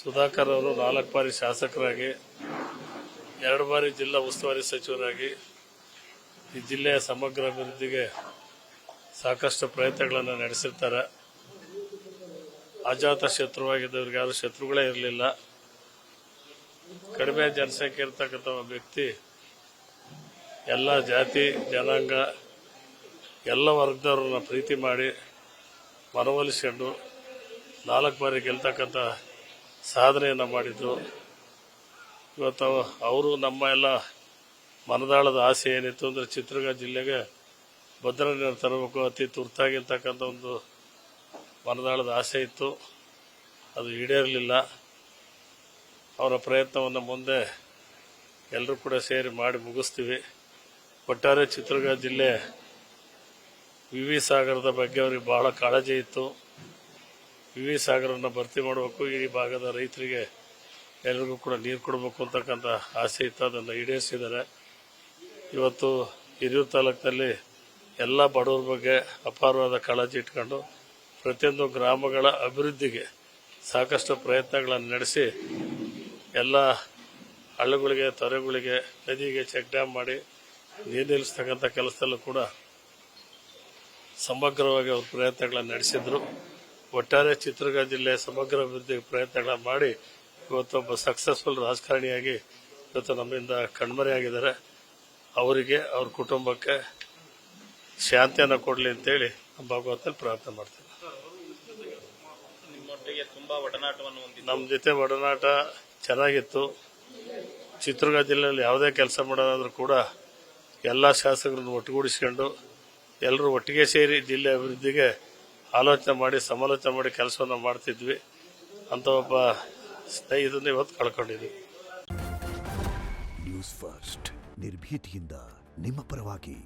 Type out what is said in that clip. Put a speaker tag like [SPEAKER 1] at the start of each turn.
[SPEAKER 1] ಸುಧಾಕರ್ ಅವರು 4 ಬಾರಿ ಶಾಸಕರಾಗಿ 2 ಬಾರಿ ಜಿಲ್ಲಾ ಉಸ್ತುವಾರಿ ಸಚಿವರಾಗಿ ಈ ಜಿಲ್ಲೆಯ ಸಮಗ್ರ ಅಭಿವೃದ್ಧಿಗೆ ಸಾಕಷ್ಟು ಪ್ರಯತ್ನಗಳನ್ನು ನಡೆಸಿರ್ತಾರೆ. ಅಜಾತ ಶತ್ರುವಾಗಿದ್ದವ್ರಿಗೆ ಯಾರು ಶತ್ರುಗಳೇ ಇರಲಿಲ್ಲ. ಕಡಿಮೆ ಜನಸಂಖ್ಯೆ ಇರತಕ್ಕಂಥ ವ್ಯಕ್ತಿ ಎಲ್ಲ ಜಾತಿ ಜನಾಂಗ ಎಲ್ಲ ವರ್ಗದವ್ರನ್ನ ಪ್ರೀತಿ ಮಾಡಿ ಮನವೊಲಿಸಿಕೊಂಡು 4 ಬಾರಿ ಗೆಲ್ತಕ್ಕಂಥ ಸಾಧನೆಯನ್ನು ಮಾಡಿದ್ರು. ಇವತ್ತು ಅವರು ನಮ್ಮ ಎಲ್ಲ ಮನದಾಳದ ಆಸೆ ಏನಿತ್ತು ಅಂದರೆ ಚಿತ್ರದುರ್ಗ ಜಿಲ್ಲೆಗೆ ಭದ್ರಾ ನೀರು ತರಬೇಕು, ಅತಿ ತುರ್ತಾಗಿರ್ತಕ್ಕಂಥ ಒಂದು ಮನದಾಳದ ಆಸೆ ಇತ್ತು. ಅದು ಈಡೇರಲಿಲ್ಲ. ಅವರ ಪ್ರಯತ್ನವನ್ನು ಮುಂದೆ ಎಲ್ಲರೂ ಕೂಡ ಸೇರಿ ಮಾಡಿ ಮುಗಿಸ್ತೀವಿ. ಒಟ್ಟಾರೆ ಚಿತ್ರದುರ್ಗ ಜಿಲ್ಲೆ ವಿ ಸಾಗರದ ಬಗ್ಗೆ ಅವರಿಗೆ ಬಹಳ ಕಾಳಜಿ ಇತ್ತು. ವಿ ಸಾಗರವನ್ನು ಭರ್ತಿ ಮಾಡಬೇಕು, ಈ ಭಾಗದ ರೈತರಿಗೆ ಎಲ್ಲರಿಗೂ ಕೂಡ ನೀರು ಕೊಡಬೇಕು ಅಂತಕ್ಕಂಥ ಆಸೆ ಇತ್ತು. ಅದನ್ನು ಈಡೇರಿಸಿದ್ದಾರೆ. ಇವತ್ತು ಹಿರಿಯೂರು ತಾಲೂಕಿನಲ್ಲಿ ಎಲ್ಲ ಬಡವರ ಬಗ್ಗೆ ಅಪಾರವಾದ ಕಾಳಜಿ ಇಟ್ಕೊಂಡು ಪ್ರತಿಯೊಂದು ಗ್ರಾಮಗಳ ಅಭಿವೃದ್ಧಿಗೆ ಸಾಕಷ್ಟು ಪ್ರಯತ್ನಗಳನ್ನು ನಡೆಸಿ ಎಲ್ಲ ಹಳ್ಳಗಳಿಗೆ ತೊರೆಗಳಿಗೆ ನದಿಗೆ ಚೆಕ್ ಡ್ಯಾಮ್ ಮಾಡಿ ನೀರು ನಿಲ್ಲಿಸ್ತಕ್ಕಂಥ ಕೆಲಸದಲ್ಲೂ ಕೂಡ ಸಮಗ್ರವಾಗಿ ಅವರು ಪ್ರಯತ್ನಗಳನ್ನು ನಡೆಸಿದ್ರು. ಒಟ್ಟಾರೆ ಚಿತ್ರದುರ್ಗ ಜಿಲ್ಲೆ ಸಮಗ್ರ ಅಭಿವೃದ್ಧಿಗೆ ಪ್ರಯತ್ನಗಳನ್ನು ಮಾಡಿ ಇವತ್ತೊಬ್ಬ ಸಕ್ಸಸ್ಫುಲ್ ರಾಜಕಾರಣಿಯಾಗಿ ಇವತ್ತು ನಮ್ಮಿಂದ ಕಣ್ಮರೆಯಾಗಿದ್ದಾರೆ. ಅವರಿಗೆ ಅವ್ರ ಕುಟುಂಬಕ್ಕೆ ಶಾಂತಿಯನ್ನು ಕೊಡಲಿ ಅಂತೇಳಿ ನಮ್ಮ ಭಗವಂತನಲ್ಲಿ ಪ್ರಾರ್ಥನೆ ಮಾಡ್ತೀನಿ. ನಮ್ಮ ಜೊತೆ ಒಡನಾಟ ಚೆನ್ನಾಗಿತ್ತು. ಚಿತ್ರದುರ್ಗ ಜಿಲ್ಲೆಯಲ್ಲಿ ಯಾವುದೇ ಕೆಲಸ ಮಾಡೋದಾದ್ರೂ ಕೂಡ ಎಲ್ಲ ಶಾಸಕರನ್ನು ಒಟ್ಟುಗೂಡಿಸ್ಕೊಂಡು ಎಲ್ಲರೂ ಒಟ್ಟಿಗೆ ಸೇರಿ ಜಿಲ್ಲೆ ಅಭಿವೃದ್ಧಿಗೆ ಆಲೋಚನೆ ಮಾಡಿ ಸಮಾಲೋಚನೆ ಮಾಡಿ ಕೆಲಸವನ್ನು ಮಾಡ್ತಿದ್ವಿ. ಅಂತ ಒಬ್ಬ ಸ್ನೇಹಿತನ ಇವತ್ತು ಕಳ್ಕೊಂಡಿದ್ವಿ.
[SPEAKER 2] ನ್ಯೂಸ್ ಫಸ್ಟ್ ನಿರ್ಭೀತಿಯಿಂದ ನಿಮ್ಮ ಪರವಾಗಿ.